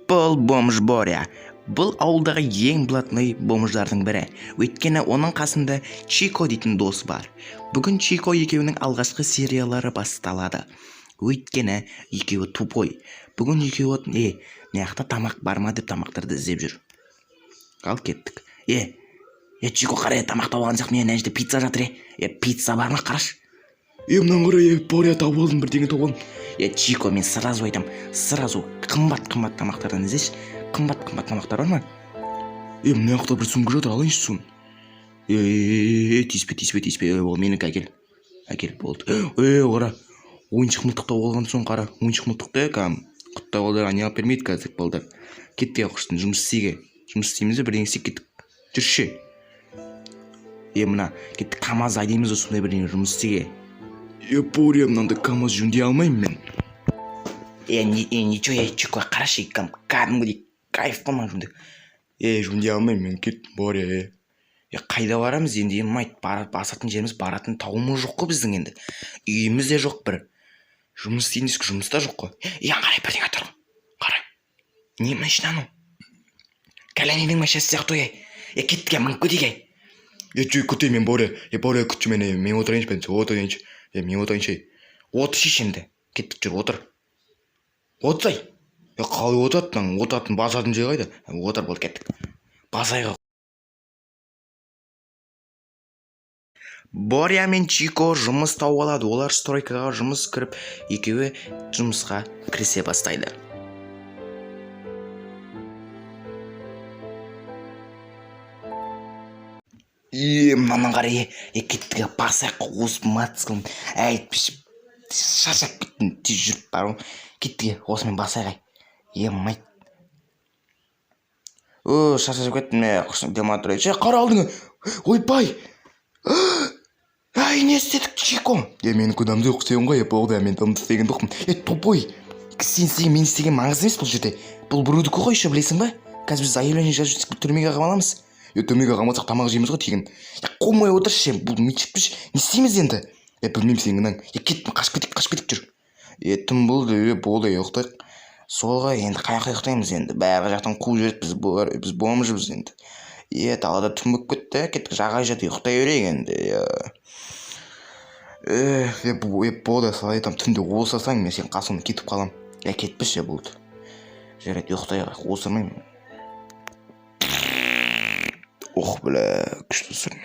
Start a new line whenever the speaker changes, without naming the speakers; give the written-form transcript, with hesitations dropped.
Бұл бомж Боря. Бұл ауылдағы ең блатный бомждардың бірі. Өйткені оның қасында Чико дейтін дос бар. Бүгін Чико екеуінің алғашқы сериялары басталады. Өйткені екеуі тупой. Бүгін екеуі маяқта тамақ бар ма деп тамақтарды іздеп жүр. Ал кеттік. Чико қарай, тамақ тауып алған сияқты, мен әншіде пицца жатыр. Пицца бар ма, қараш?
Мынаны қарай, Боря тауып алдым, бірдеңе тауып алдым.
Чико, мен сразу айтам, сразу қымбат тамақтардан іздеші. Қымбат тамақтар бар ма?
Мына жақта бір сумка жатыр, алайыншы соны.
Тиіспе, ол менікі, әкел болды.
Қара, ойыншық мылтық тауып алған соң қара, ойыншық мылтықты құтта балдарға не алып бермейді қазір балдар. Кеттік құштын, жұмыс істейміз, бірдеңе істеп кеттік. Жүрші.
Мына кеттік КамАЗ айдаймыз, сондай бірдеңе жұмыс істеге.
Боря, мынандай КамАЗ жөндей алмаймын мен.
Ничего, Чико, қарашы, кәдімгідей кайф болмай жөндей.
Жөндей алмаймын мен, кет, Боря.
Қайда барамыз енді, басатын жеріміз, баратын тауымыз жоқ қой біздің енді. Үйіміз де жоқ бір.
Жұмыс істейін дескі, жұмыс та жоқ қой.
Қарай, бірдеңе тұр. Қарай. Не машинаның? Кәләненің машинасы сияқты ой. Кеттіге, мың көтеге.
Күте мен, Боря. Боря, күтші мені, мен отырайыншы.
Отыршы енді. Кеттік жүр, отыр.
Отсай. Қалай отатын басатын жер қайда?
Отыр бол, кеттік. Базайға. Боря мен Чико жұмыс тауып алады. Олар стройкаға жұмыс кіріп, екеуі жұмысқа кірісе бастайды. Мынаны қарай, кеттіге басайық, осы матсқылын әйтпішіп, шашап кеттін, тез жүріп бару. Кеттіге, осымен басайық. Майт. Шашап кеттін, құшын демат тұрайшы.
Қара алдыңа. Ойбай.
Не істедік, Чико?
Мен күдамды оқыстайын ғой, болды, мен тымды істеген доқым. Топой.
Сен істеген, мен істеген маңыз емес бұл жерде. Бұл біреудікі ғой, білесің ба? Қазір біз заявление жазып түрмеге қамаламыз.
Түрмеге қамалсақ тамақ жейміз ғой тегін.
Қоймай отыршы, бұл мечіппіш. Не істейміз енді?
Білмеймін сеніңнен.
Кеттім, қашып кетіп жүр.
Тым болды, болды, ұйықтайық.
Солға енді қаяққа ұйықтаймыз енді. Бәрі жақтан қуып жіберді, біз бомжымыз енді. Далада түн болып кетті, кеттік жағай жаты ұйықтай берейік енді.
Болды, салай айтам, түнде осасаң, мен сен қасыңда кетіп қалам.
Кетпіші болды. Жарайды, ұйықтайық, осырмайым.
Бля, күшті сүрін.